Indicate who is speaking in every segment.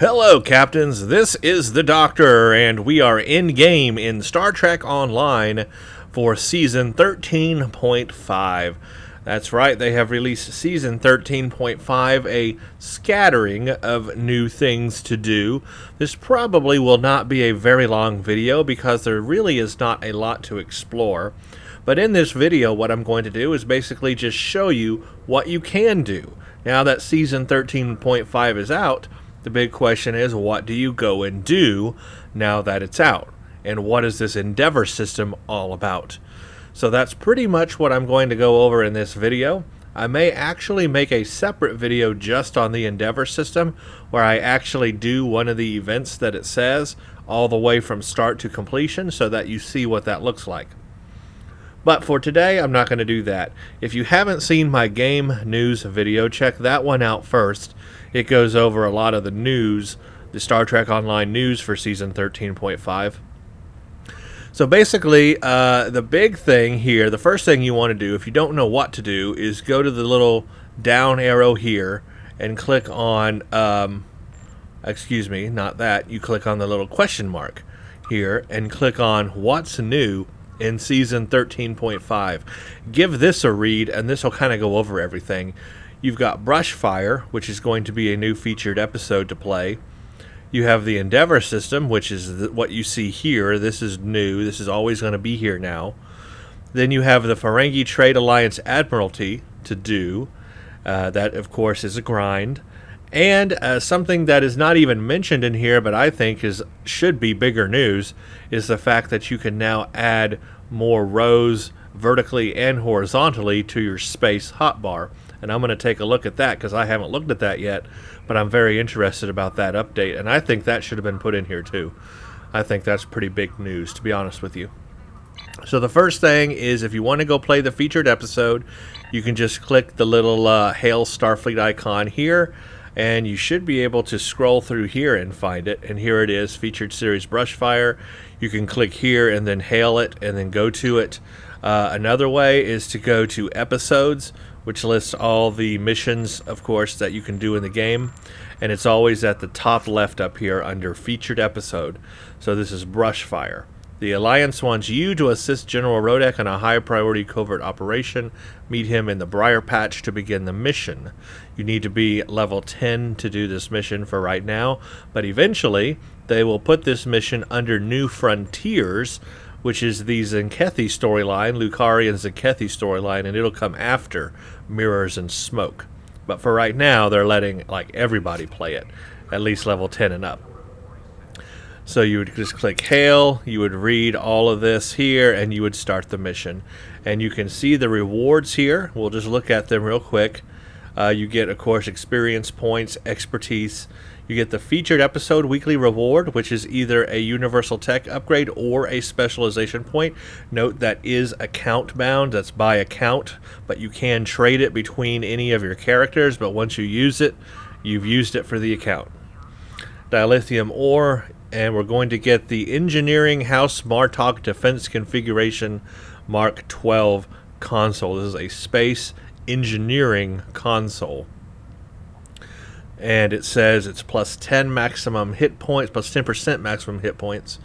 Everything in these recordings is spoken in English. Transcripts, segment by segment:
Speaker 1: Hello, Captains. This is the Doctor, and we are in-game in Star Trek Online for Season 13.5. That's right, they have released Season 13.5, a scattering of new things to do. This probably will not be a very long video because there really is not a lot to explore. But in this video, what I'm going to do is basically just show you what you can do. Now that Season 13.5 is out, the big question is, what do you go and do now that it's out? And what is this Endeavor system all about? So that's pretty much what I'm going to go over in this video. I may actually make a separate video just on the Endeavor system where I actually do one of the events that it says all the way from start to completion so that you see what that looks like. But for today, I'm not going to do that. If you haven't seen my game news video, check that one out first. It goes over a lot of the news, the Star Trek Online news for Season 13.5. So basically, the big thing here, the first thing you want to do, if you don't know what to do, is go to the little down arrow here and click on, excuse me, not that, you click on the little question mark here and click on What's New in Season 13.5. Give this a read, and this will kind of go over everything. You've got Brushfire, which is going to be a new featured episode to play. You have the Endeavor system, which is what you see here. This is new. This is always going to be here now. Then you have the Ferengi Alliance Admiralty to do. That, of course, is a grind. And something that is not even mentioned in here, but I think should be bigger news, is the fact that you can now add more rows vertically and horizontally to your space hotbar. And I'm going to take a look at that because I haven't looked at that yet, but I'm very interested about that update, and I think that should have been put in here too. I think that's pretty big news, to be honest with you. So the first thing is, if you want to go play the featured episode, you can just click the little Hail Starfleet icon here, and you should be able to scroll through here and find it. And here it is, Featured Series Brushfire. You can click here and then hail it and then go to it. Another way is to go to Episodes, which lists all the missions, of course, that you can do in the game. And it's always at the top left up here under Featured Episode. So this is Brushfire. The Alliance wants you to assist General Rodek on a high-priority covert operation. Meet him in the Briar Patch to begin the mission. You need to be level 10 to do this mission for right now, but eventually they will put this mission under New Frontiers, which is the Zenkethi storyline, Lucari and Zenkethi storyline, and it'll come after Mirrors and Smoke. But for right now, they're letting everybody play it, at least level 10 and up. So you would just click Hail, you would read all of this here, and you would start the mission. And you can see the rewards here. We'll just look at them real quick. You get, of course, experience points, expertise. You get the featured episode weekly reward, which is either a universal tech upgrade or a specialization point. Note that is account bound, that's by account, but you can trade it between any of your characters, but once you use it, you've used it for the account. Dilithium ore, and we're going to get the Engineering House Martok Defense Configuration Mark 12 console. This is a space engineering console. And it says it's plus 10 maximum hit points, plus 10% maximum hit points,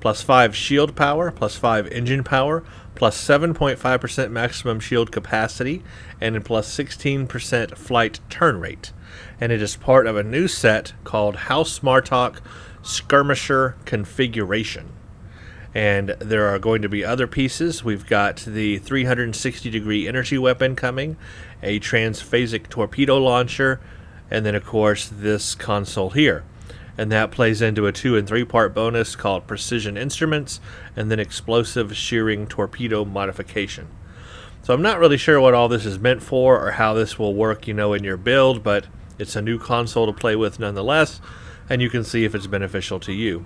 Speaker 1: plus 5 shield power, plus 5 engine power, plus 7.5% maximum shield capacity, and plus 16% flight turn rate. And it is part of a new set called House Martok Skirmisher Configuration. And there are going to be other pieces. We've got the 360-degree energy weapon coming, a transphasic torpedo launcher, and then, of course, this console here. And that plays into a 2- and 3-part bonus called Precision Instruments, and then Explosive Shearing Torpedo Modification. So I'm not really sure what all this is meant for or how this will work, in your build, but it's a new console to play with nonetheless, and you can see if it's beneficial to you.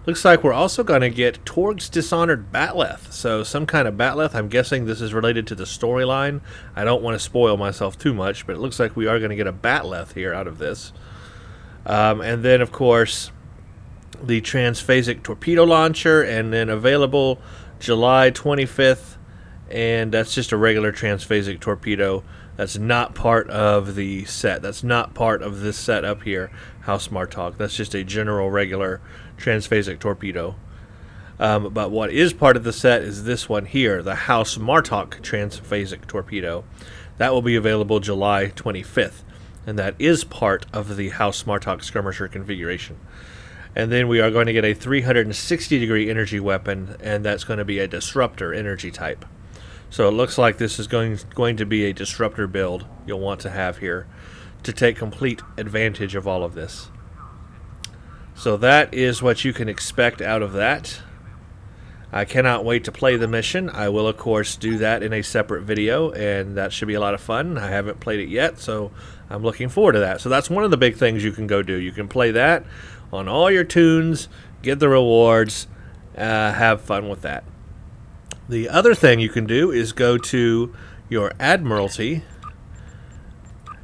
Speaker 1: Looks like we're also going to get Torg's Dishonored Batleth. So some kind of Batleth. I'm guessing this is related to the storyline. I don't want to spoil myself too much, but it looks like we are going to get a Batleth here out of this. And then, of course, the Transphasic Torpedo Launcher, and then available July 25th and that's just a regular transphasic torpedo. That's not part of the set. That's not part of this set up here, House Martok. That's just a general regular transphasic torpedo. But what is part of the set is this one here, the House Martok transphasic torpedo. That will be available July 25th, and that is part of the House Martok skirmisher configuration. And then we are going to get a 360-degree energy weapon, and that's going to be a disruptor energy type. So it looks like this is going to be a disruptor build you'll want to have here to take complete advantage of all of this. So that is what you can expect out of that. I cannot wait to play the mission. I will, of course, do that in a separate video, and that should be a lot of fun. I haven't played it yet, so I'm looking forward to that. So that's one of the big things you can go do. You can play that on all your tunes, get the rewards, have fun with that. The other thing you can do is go to your Admiralty,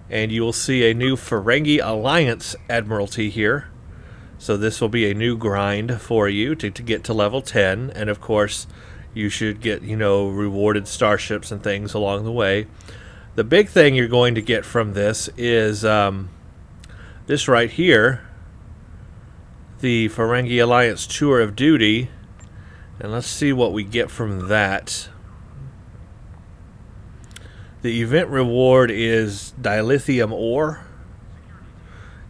Speaker 1: and you will see a new Ferengi Alliance Admiralty here. So this will be a new grind for you to get to level 10, and of course you should get, rewarded starships and things along the way. The big thing you're going to get from this is this right here, the Ferengi Alliance Tour of Duty, and let's see what we get from that. The event reward is dilithium ore.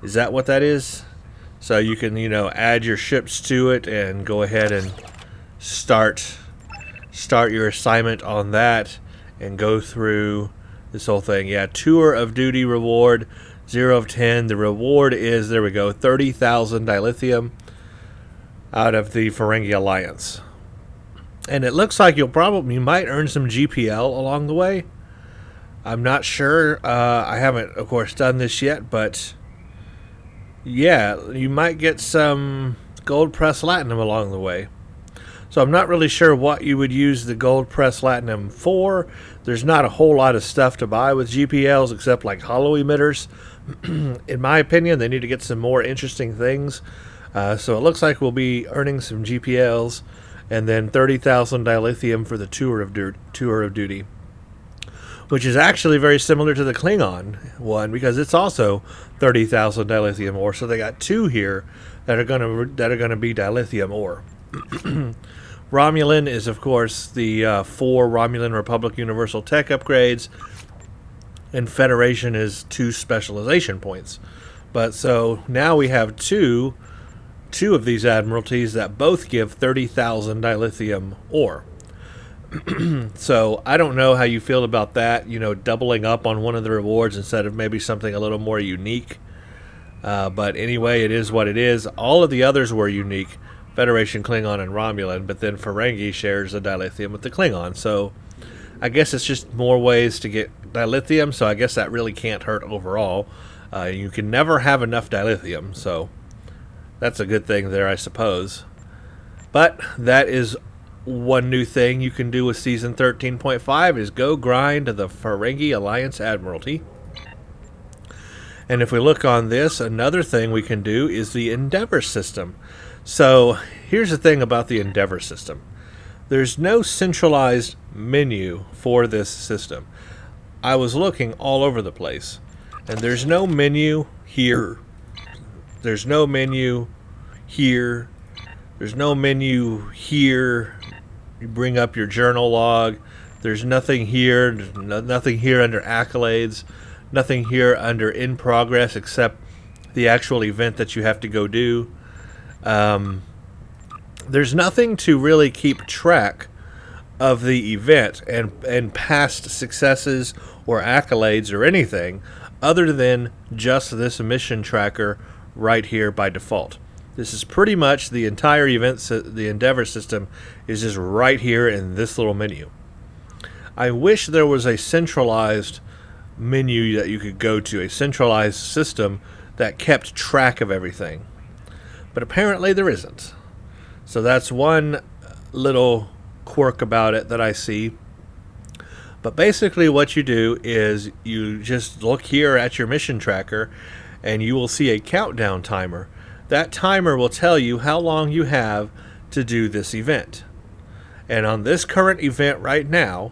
Speaker 1: Is that what that is? So you can, add your ships to it and go ahead and start your assignment on that and go through this whole thing. Yeah, Tour of Duty reward, 0 of 10. The reward is, there we go, 30,000 dilithium out of the Ferengi Alliance. And it looks like you might earn some GPL along the way. I'm not sure. I haven't, of course, done this yet, but yeah, you might get some gold press latinum along the way. So I'm not really sure what you would use the gold press latinum for. There's not a whole lot of stuff to buy with GPLs except like hollow emitters. In my opinion, they need to get some more interesting things. So it looks like we'll be earning some GPLs and then 30,000 dilithium for the Tour of Duty, which is actually very similar to the Klingon one because it's also 30,000 dilithium ore. So they got two here that are going to be dilithium ore. Romulan is, of course, the 4 Romulan Republic Universal Tech upgrades, and Federation is 2 specialization points. But so now we have two of these admiralties that both give 30,000 dilithium ore. So I don't know how you feel about that, doubling up on one of the rewards instead of maybe something a little more unique. But anyway, it is what it is. All of the others were unique, Federation, Klingon, and Romulan, but then Ferengi shares the dilithium with the Klingon. So I guess it's just more ways to get dilithium, so I guess that really can't hurt overall. You can never have enough dilithium, so that's a good thing there, I suppose. But that is one new thing you can do with Season 13.5 is go grind the Ferengi Alliance Admiralty. And if we look on this, another thing we can do is the Endeavor system. So here's the thing about the Endeavor system. There's no centralized menu for this system. I was looking all over the place, and there's no menu here. There's no menu here. There's no menu here. You bring up your journal log. There's nothing here. Nothing here under accolades. Nothing here under in progress except the actual event that you have to go do. There's nothing to really keep track of the event and past successes or accolades or anything other than just this mission tracker right here by default. This is pretty much the entire event. The Endeavor system is just right here in this little menu. I wish there was a centralized menu that you could go to, a centralized system that kept track of everything. But apparently there isn't. So that's one little quirk about it that I see. But basically what you do is you just look here at your mission tracker and you will see a countdown timer. That timer will tell you how long you have to do this event. And on this current event right now,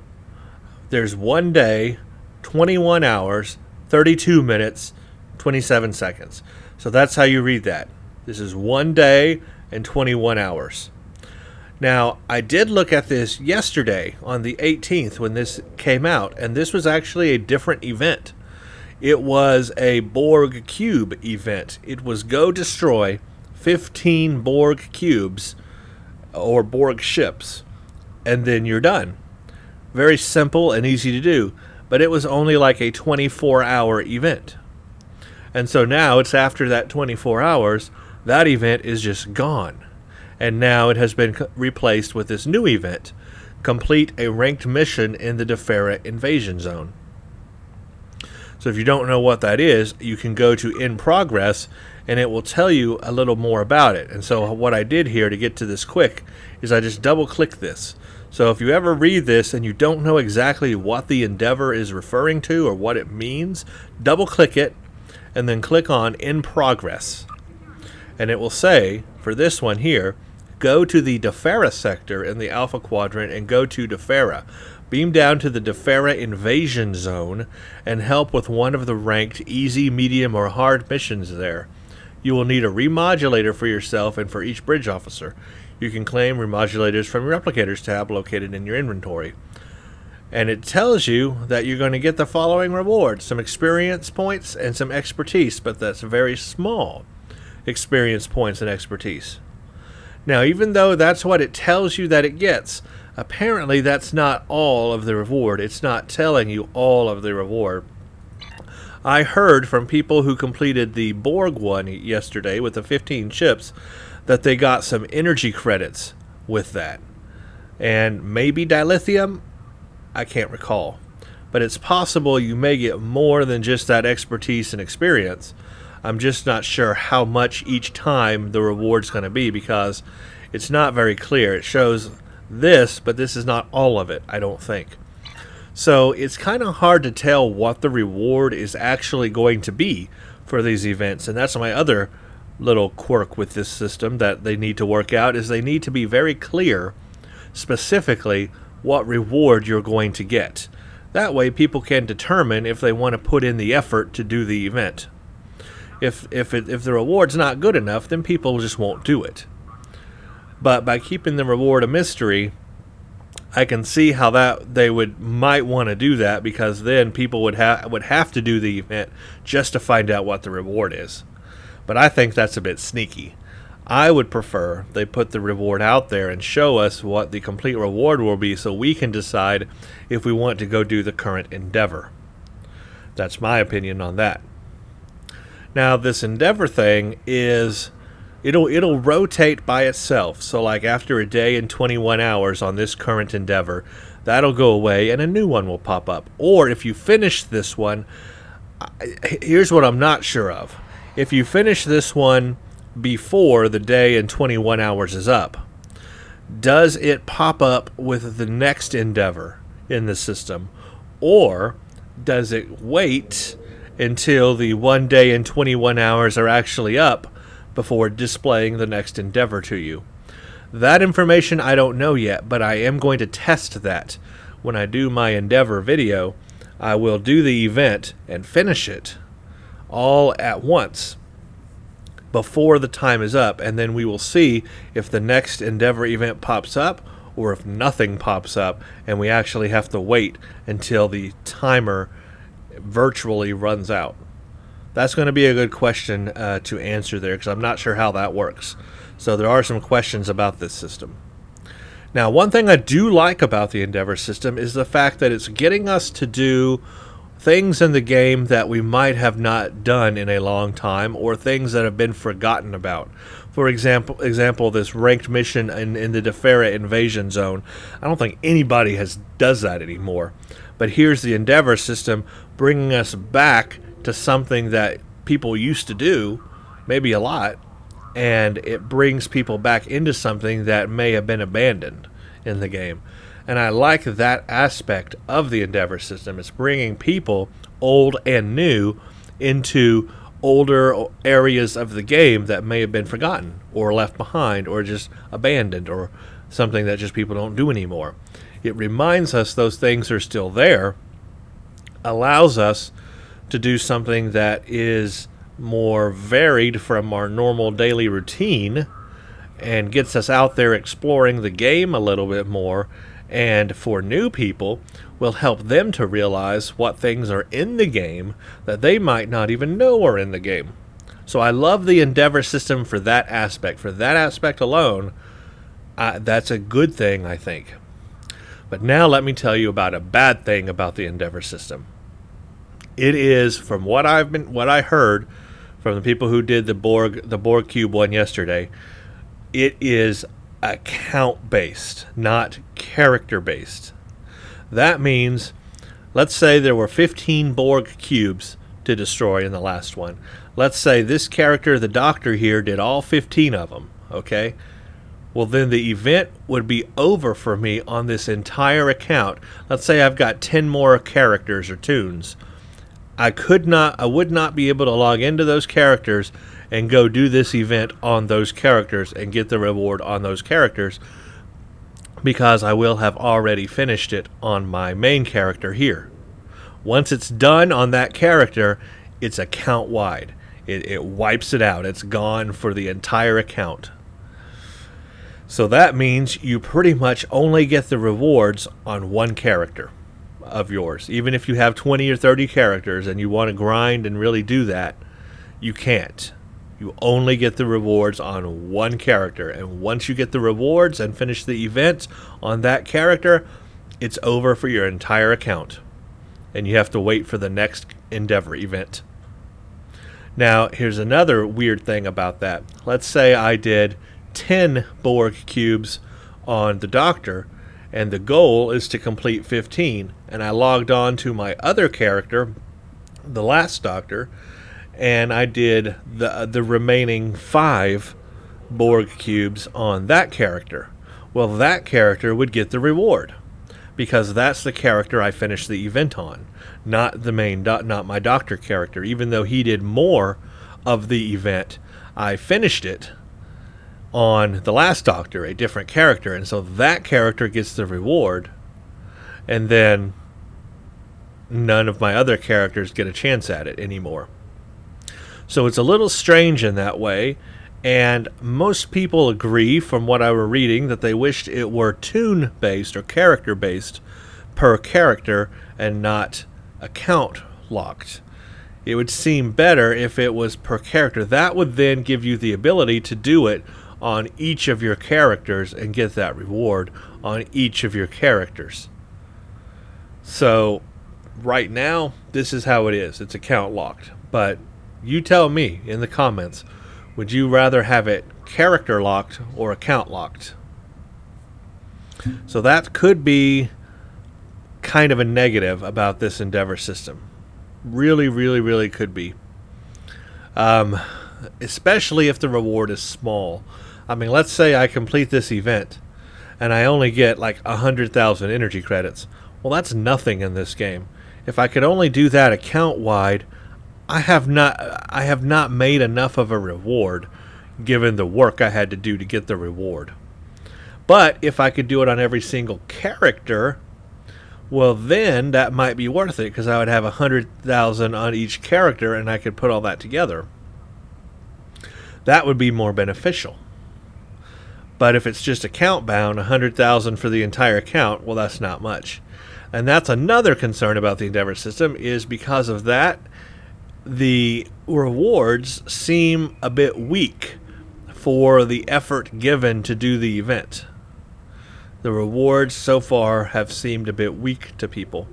Speaker 1: There's 1 day, 21 hours, 32 minutes, 27 seconds. So that's how you read that. This is 1 day and 21 hours. Now, I did look at this yesterday on the 18th when this came out, and this was actually a different event. It was a Borg Cube event. It was go destroy 15 Borg cubes or Borg ships, and then you're done. Very simple and easy to do, but it was only like a 24-hour event. And so now it's after that 24 hours, that event is just gone. And now it has been replaced with this new event, complete a ranked mission in the Defera invasion zone. So if you don't know what that is, you can go to In Progress, and it will tell you a little more about it. And so what I did here to get to this quick is I just double-click this. So if you ever read this and you don't know exactly what the Endeavor is referring to or what it means, double-click it, and then click on In Progress. And it will say, for this one here, go to the Defera sector in the Alpha Quadrant and go to Defera. Beam down to the Defera invasion zone and help with one of the ranked easy, medium, or hard missions there. You will need a remodulator for yourself and for each bridge officer. You can claim remodulators from your Replicators tab located in your inventory. And it tells you that you're going to get the following rewards: some experience points and some expertise, but that's very small experience points and expertise. Now, even though that's what it tells you that it gets, apparently that's not all of the reward. It's not telling you all of the reward. I heard from people who completed the Borg one yesterday with the 15 ships that they got some energy credits with that. And maybe dilithium? I can't recall. But it's possible you may get more than just that expertise and experience. I'm just not sure how much each time the reward's going to be, because it's not very clear. It shows this, but this is not all of it, I don't think. So it's kind of hard to tell what the reward is actually going to be for these events, and that's my other little quirk with this system that they need to work out, is they need to be very clear specifically what reward you're going to get. That way people can determine if they want to put in the effort to do the event. If the reward's not good enough, then people just won't do it. But by keeping the reward a mystery, I can see how that they might want to do that, because then people would have to do the event just to find out what the reward is. But I think that's a bit sneaky. I would prefer they put the reward out there and show us what the complete reward will be, so we can decide if we want to go do the current Endeavor. That's my opinion on that. Now, this Endeavor thing is, it'll rotate by itself. So like after a day and 21 hours on this current Endeavor, that'll go away and a new one will pop up. Or if you finish this one, here's what I'm not sure of. If you finish this one before the day and 21 hours is up, does it pop up with the next Endeavor in the system? Or does it wait until the 1 day and 21 hours are actually up before displaying the next Endeavor to you? That information I don't know yet, but I am going to test that. When I do my Endeavor video, I will do the event and finish it all at once before the time is up, and then we will see if the next Endeavor event pops up or if nothing pops up and we actually have to wait until the timer virtually runs out. That's going to be a good question to answer there, because I'm not sure how that works. So there are some questions about this system. Now, one thing I do like about the Endeavor system is the fact that it's getting us to do things in the game that we might have not done in a long time, or things that have been forgotten about. For example, this ranked mission in the Defera invasion zone. I don't think anybody does that anymore. But here's the Endeavor system bringing us back to something that people used to do, maybe a lot, and it brings people back into something that may have been abandoned in the game. And I like that aspect of the Endeavor system. It's bringing people, old and new, into older areas of the game that may have been forgotten or left behind or just abandoned, or something that just people don't do anymore. It reminds us those things are still there, allows us to do something that is more varied from our normal daily routine, and gets us out there exploring the game a little bit more. And for new people, will help them to realize what things are in the game that they might not even know are in the game. So I love the Endeavor system for that aspect. For that aspect alone, that's a good thing, I think. But now let me tell you about a bad thing about the Endeavor system. It is, from what I heard from the people who did the Borg Cube one yesterday, it is account based, not character based. That means, let's say there were 15 Borg cubes to destroy in the last one. Let's say this character, the Doctor here, did all 15 of them, okay? Well, then the event would be over for me on this entire account. Let's say I've got 10 more characters or tunes. I would not be able to log into those characters and go do this event on those characters and get the reward on those characters, because I will have already finished it on my main character here. Once it's done on that character, it's account wide. It wipes it out. It's gone for the entire account. So that means you pretty much only get the rewards on one character of yours. Even if you have 20 or 30 characters and you want to grind and really do that, you can't. You only get the rewards on one character. And once you get the rewards and finish the event on that character, it's over for your entire account. And you have to wait for the next Endeavor event. Now, here's another weird thing about that. Let's say I did 10 Borg cubes on the Doctor, and the goal is to complete 15. And I logged on to my other character, the last Doctor, and I did the remaining 5 Borg cubes on that character. Well, that character would get the reward, because that's the character I finished the event on, not my Doctor character. Even though he did more of the event, I finished it on the last Doctor, a different character, and so that character gets the reward, and then none of my other characters get a chance at it anymore. So it's a little strange in that way, and most people agree, from what I were reading, that they wished it were tune-based or character-based per character and not account-locked. It would seem better if it was per character. That would then give you the ability to do it on each of your characters and get that reward on each of your characters. So right now, this is how it is. It's account-locked. But you tell me in the comments, would you rather have it character locked or account locked? So that could be kind of a negative about this Endeavor system. Really, really, really could be. Especially if the reward is small. I mean, let's say I complete this event and I only get like 100,000 energy credits. Well, that's nothing in this game. If I could only do that account wide, I have not made enough of a reward given the work I had to do to get the reward. But if I could do it on every single character, well, then that might be worth it, because I would have 100,000 on each character and I could put all that together. That would be more beneficial. But if it's just account bound, 100,000 for the entire account, well, that's not much. And that's another concern about the Endeavor system, is because of that, the rewards seem a bit weak for the effort given to do the event. The rewards so far have seemed a bit weak to people.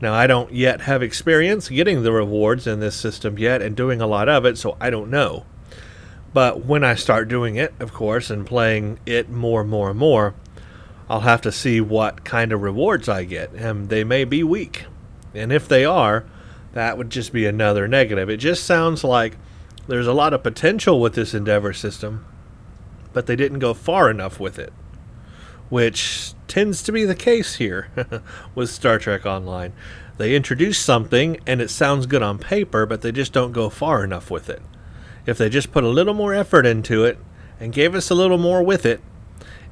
Speaker 1: Now, I don't yet have experience getting the rewards in this system yet and doing a lot of it, so I don't know. But when I start doing it, of course, and playing it more and more, I'll have to see what kind of rewards I get, and they may be weak. And if they are, that would just be another negative. It just sounds like there's a lot of potential with this Endeavor system, but they didn't go far enough with it, which tends to be the case here with Star Trek Online. They introduce something and it sounds good on paper, but they just don't go far enough with it. If they just put a little more effort into it and gave us a little more with it,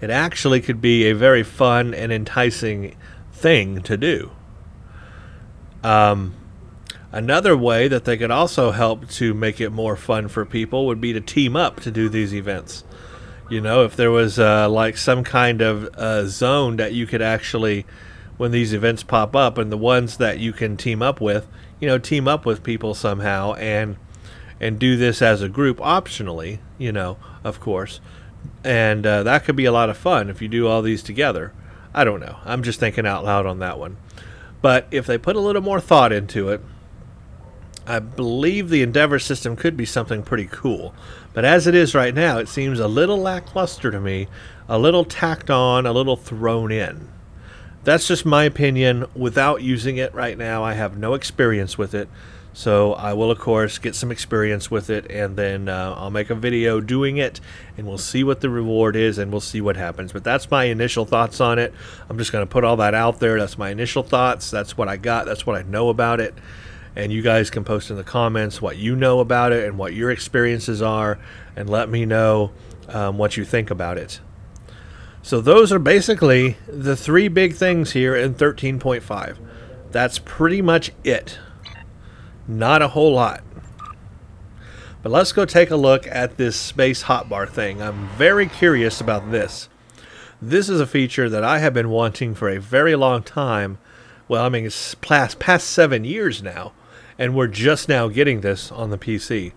Speaker 1: it actually could be a very fun and enticing thing to do. Another way that they could also help to make it more fun for people would be to team up to do these events. You know, if there was like some kind of zone that you could actually, when these events pop up, and the ones that you can team up with, you know, team up with people somehow and do this as a group optionally, you know, of course. And that could be a lot of fun if you do all these together. I don't know. I'm just thinking out loud on that one. But if they put a little more thought into it, I believe the Endeavor system could be something pretty cool. But as it is right now, it seems a little lackluster to me, a little tacked on, a little thrown in. That's just my opinion without using it right now. I have no experience with it. So I will, of course, get some experience with it, and then I'll make a video doing it, and we'll see what the reward is, and we'll see what happens. But that's my initial thoughts on it. I'm just going to put all that out there. That's my initial thoughts. That's what I got. That's what I know about it. And you guys can post in the comments what you know about it and what your experiences are, and let me know what you think about it. So those are basically the three big things here in 13.5. That's pretty much it. Not a whole lot. But let's go take a look at this space hotbar thing. I'm very curious about this. This is a feature that I have been wanting for a very long time. Well, I mean, it's past 7 years now, and we're just now getting this on the PC.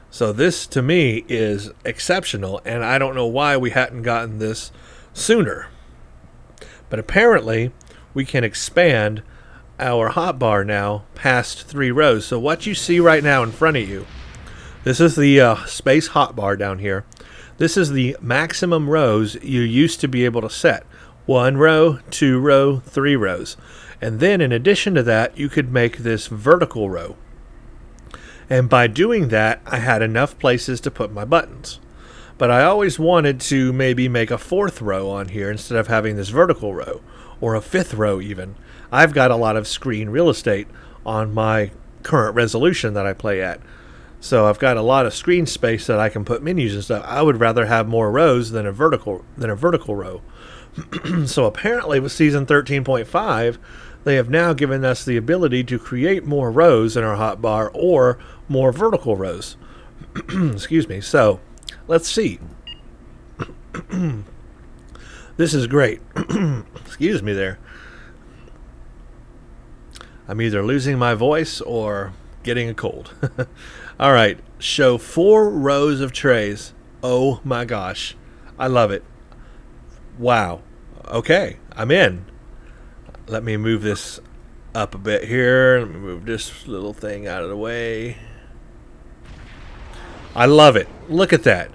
Speaker 1: So this, to me, is exceptional, and I don't know why we hadn't gotten this sooner. But apparently, we can expand our hotbar now past 3 rows. So what you see right now in front of you, this is the space hotbar down here. This is the maximum rows you used to be able to set. 1 row, 2 row, 3 rows. And then in addition to that, you could make this vertical row. And by doing that, I had enough places to put my buttons. But I always wanted to maybe make a 4th row on here instead of having this vertical row, or a 5th row even. I've got a lot of screen real estate on my current resolution that I play at. So I've got a lot of screen space that I can put menus and stuff. I would rather have more rows than a vertical row. So apparently with season 13.5, they have now given us the ability to create more rows in our hotbar or more vertical rows. Excuse me. So let's see. This is great. Excuse me there. I'm either losing my voice or getting a cold. All right. Show 4 rows of trays. Oh my gosh. I love it. Wow. Okay. I'm in. Let me move this up a bit here. Let me move this little thing out of the way. I love it. Look at that.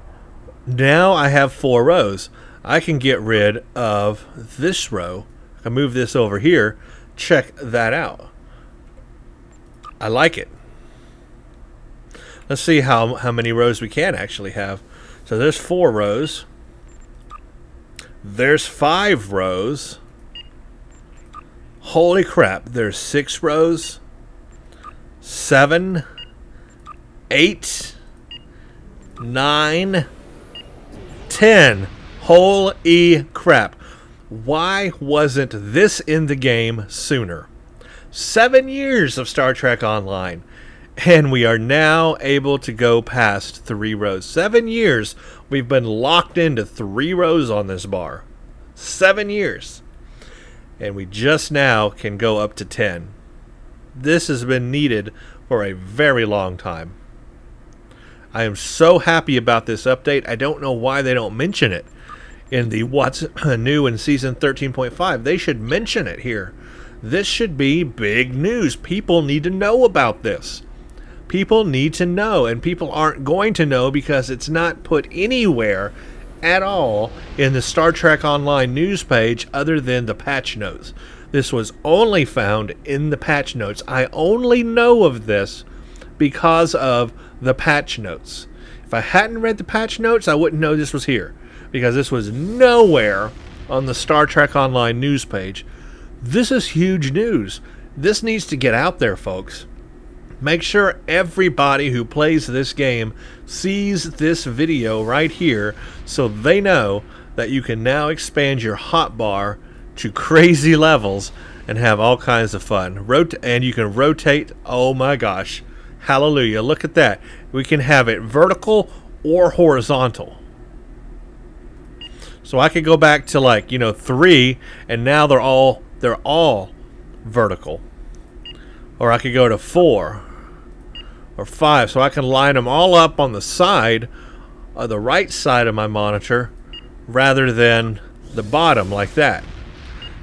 Speaker 1: Now I have 4 rows. I can get rid of this row. I can move this over here. Check that out. I like it. Let's see how many rows we can actually have. So there's 4 rows. There's 5 rows. Holy crap. There's 6 rows. 7. 8. 9. 10. Holy crap. Why wasn't this in the game sooner? 7 years of Star Trek Online, and we are now able to go past 3 rows. 7 years we've been locked into 3 rows on this bar. 7 years. And we just now can go up to 10. This has been needed for a very long time. I am so happy about this update. I don't know why they don't mention it in the what's new in season 13.5. They should mention it here. This should be big news. People need to know about this. People need to know, and people aren't going to know because it's not put anywhere at all in the Star Trek Online news page other than the patch notes. This was only found in the patch notes. I only know of this because of the patch notes. If I hadn't read the patch notes, I wouldn't know this was here, because this was nowhere on the Star Trek Online news page. This is huge news. This needs to get out there, folks. Make sure everybody who plays this game sees this video right here so they know that you can now expand your hotbar to crazy levels and have all kinds of fun. And you can rotate. Oh my gosh. Hallelujah. Look at that. We can have it vertical or horizontal. So I could go back to, like, 3, and now they're all vertical. Or I could go to 4 or 5, so I can line them all up on the side, the right side of my monitor, rather than the bottom like that.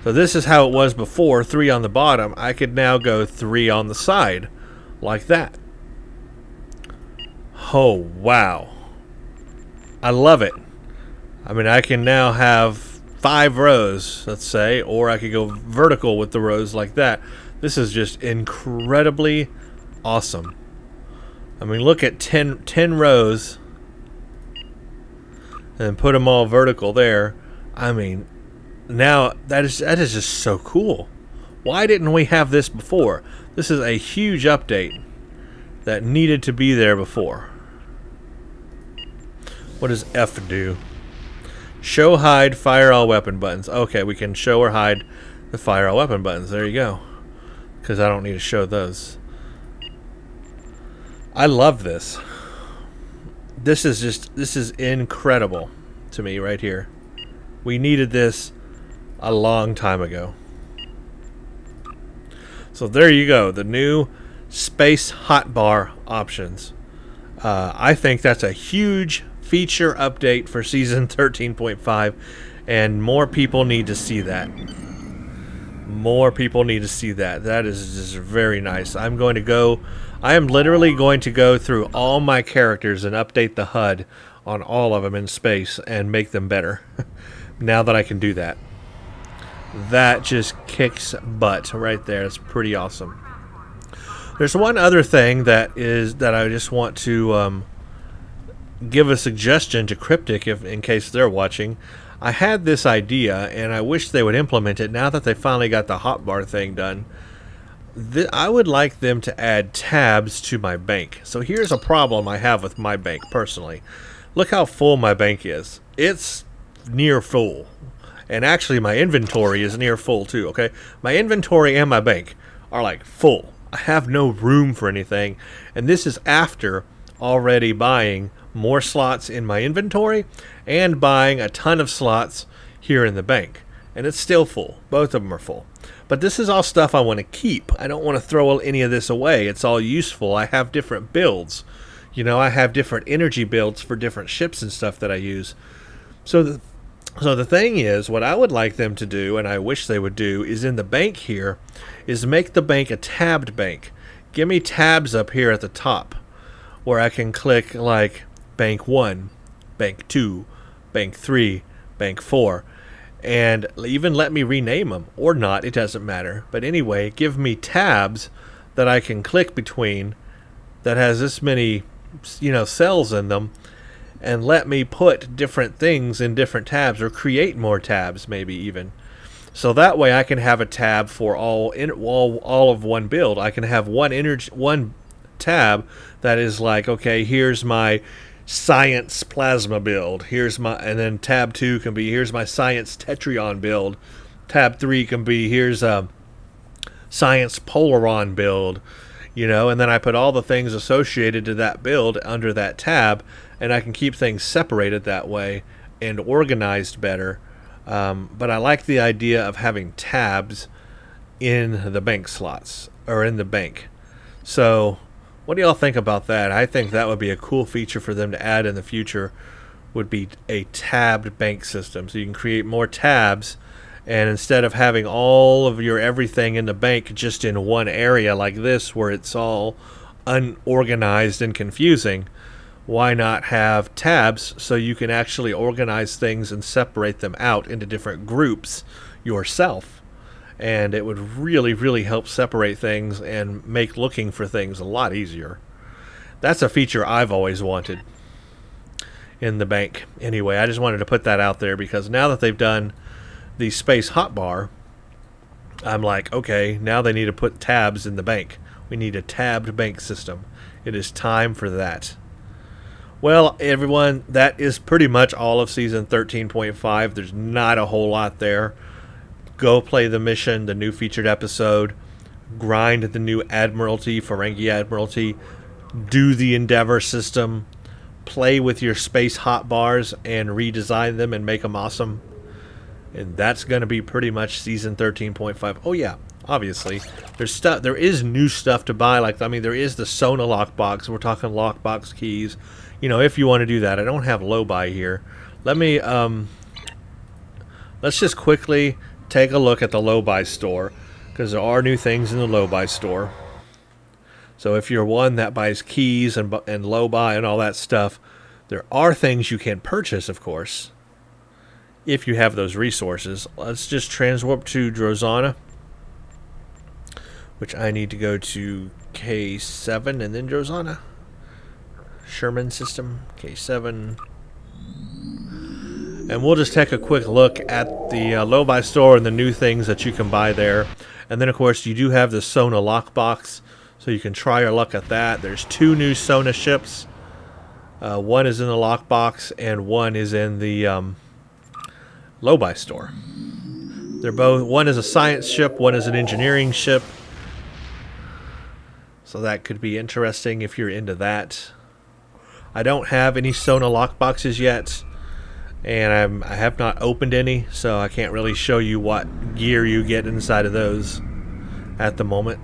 Speaker 1: So this is how it was before, 3 on the bottom. I could now go 3 on the side, like that. Oh, wow. I love it. I mean, I can now have 5 rows, let's say, or I could go vertical with the rows like that. This is just incredibly awesome. I mean, look at 10 rows and put them all vertical there. I mean, now that is just so cool. Why didn't we have this before? This is a huge update that needed to be there before. What does F do? Show, hide, fire all weapon buttons. Okay, we can show or hide the fire all weapon buttons. There you go. Because I don't need to show those. I love this. This is incredible to me right here. We needed this a long time ago. So there you go. The new space hotbar options. I think that's a huge feature update for season 13.5, and more people need to see that. More people need to see that. That is just very nice. I am literally going to go through all my characters and update the HUD on all of them in space and make them better. Now that I can do that. That just kicks butt right there. It's pretty awesome. There's one other thing that I just want to give a suggestion to Cryptic in case they're watching. I had this idea, and I wish they would implement it now that they finally got the hotbar thing done. I would like them to add tabs to my bank. So here's a problem I have with my bank personally. Look how full my bank is. It's near full. And actually my inventory is near full too, okay? My inventory and my bank are like full. I have no room for anything. And this is after already buying more slots in my inventory and buying a ton of slots here in the bank. And it's still full. Both of them are full. But this is all stuff I want to keep. I don't want to throw any of this away. It's all useful. I have different builds. I have different energy builds for different ships and stuff that I use. So the thing is, what I would like them to do, and I wish they would do, is in the bank here, is make the bank a tabbed bank. Give me tabs up here at the top where I can click like Bank 1, Bank 2, Bank 3, Bank 4, and even let me rename them, or not, it doesn't matter. But anyway, give me tabs that I can click between that has this many, cells in them, and let me put different things in different tabs, or create more tabs maybe even. So that way I can have a tab for all of one build. I can have one tab that is like, okay, here's my science plasma build. And then tab 2 can be, here's my science tetrion build. Tab 3 can be, here's a science polaron build. And then I put all the things associated to that build under that tab, and I can keep things separated that way and organized better. But I like the idea of having tabs in the bank slots, or in the bank. So what do y'all think about that? I think that would be a cool feature for them to add in the future, would be a tabbed bank system. So you can create more tabs, and instead of having all of your everything in the bank just in one area like this where it's all unorganized and confusing, why not have tabs so you can actually organize things and separate them out into different groups yourself? And it would really, really help separate things and make looking for things a lot easier. That's a feature I've always wanted in the bank. Anyway, I just wanted to put that out there because now that they've done the space hotbar, I'm like, okay, now they need to put tabs in the bank. We need a tabbed bank system. It is time for that. Well, everyone, that is pretty much all of Season 13.5. There's not a whole lot there. Go play the mission, the new featured episode, grind the new Admiralty, Ferengi Admiralty, do the Endeavor system, play with your space hotbars and redesign them and make them awesome. And that's going to be pretty much Season 13.5. Oh yeah, obviously. There is new stuff to buy. Like, I mean, there is the Sona lockbox. We're talking lockbox keys. You know, if you want to do that. I don't have low buy here. Let me, let's just quickly take a look at the low buy store, because there are new things in the low buy store. So if you're one that buys keys and low buy and all that stuff, there are things you can purchase, of course, if you have those resources. Let's just transwarp to Drozana, which I need to go to K7 and then Drozana. Sherman system, K7. And we'll just take a quick look at the low buy store and the new things that you can buy there. And then, of course, you do have the Sona lockbox, so you can try your luck at that. There's 2 new Sona ships. One is in the lockbox, and one is in the low buy store. They're both. One is a science ship, one is an engineering ship. So that could be interesting if you're into that. I don't have any Sona lockboxes yet, and I have not opened any, so I can't really show you what gear you get inside of those at the moment.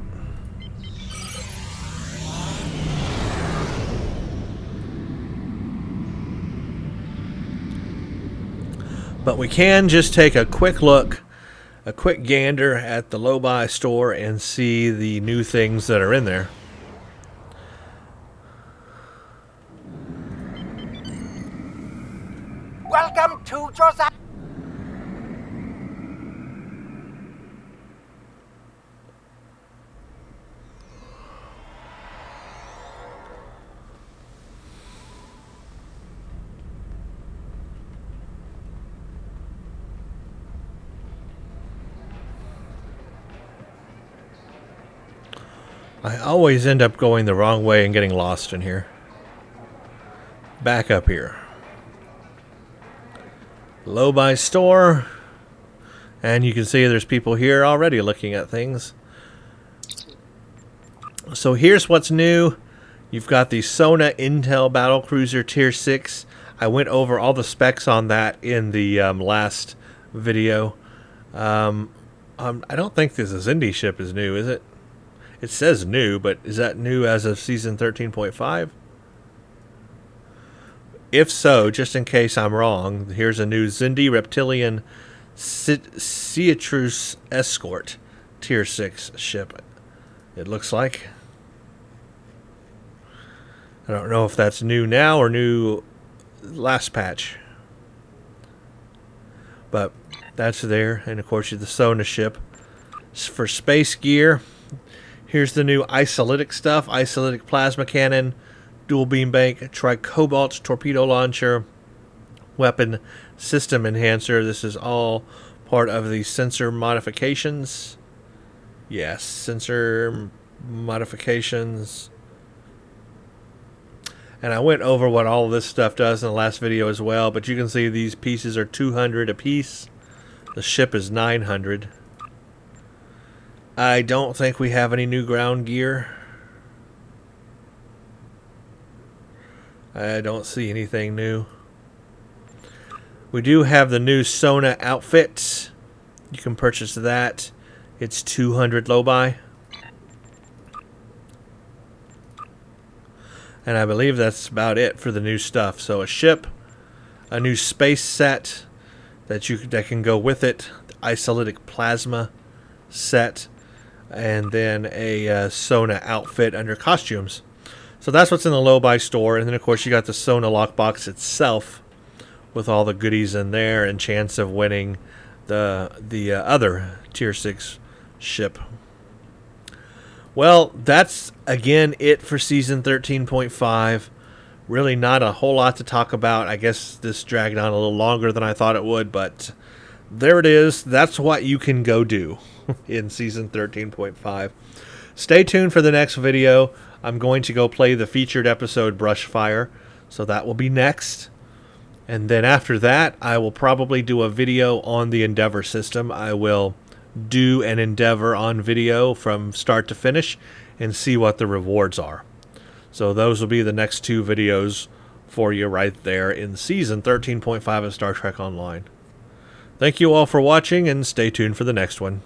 Speaker 1: But we can just take a quick look, a quick gander at the low buy store and see the new things that are in there.
Speaker 2: Welcome to Josiah.
Speaker 1: I always end up going the wrong way and getting lost in here. Back up here. Low buy store. And you can see there's people here already looking at things. So here's what's new. You've got the Sona Intel Battlecruiser Tier 6. I went over all the specs on that in the last video. I don't think this Zindi ship is new, is it? It says new, but is that new as of Season 13.5? If so, just in case I'm wrong, here's a new Zindi Reptilian Citrus Escort Tier 6 ship, it looks like. I don't know if that's new now or new last patch. But that's there. And of course, the Sona ship. For space gear, here's the new isolytic stuff. Isolytic plasma cannon, dual beam bank, tri-cobalt torpedo launcher, weapon system enhancer. This is all part of the sensor modifications. Yes, sensor modifications. And I went over what all of this stuff does in the last video as well, but you can see these pieces are 200 a piece. The ship is 900. I don't think we have any new ground gear. I don't see anything new. We do have the new Sona outfit. You can purchase that. It's 200 low buy. And I believe that's about it for the new stuff. So a ship, a new space set that can go with it, the isolytic plasma set, and then a Sona outfit under costumes. So that's what's in the low buy store. And then of course you got the Sona lockbox itself with all the goodies in there and chance of winning the other Tier 6 ship. Well, that's again it for Season 13.5. Really not a whole lot to talk about. I guess this dragged on a little longer than I thought it would, but there it is. That's what you can go do in Season 13.5. Stay tuned for the next video. I'm going to go play the featured episode Brushfire. So that will be next. And then after that, I will probably do a video on the Endeavor system. I will do an Endeavor on video from start to finish and see what the rewards are. So those will be the next 2 videos for you right there in Season 13.5 of Star Trek Online. Thank you all for watching, and stay tuned for the next one.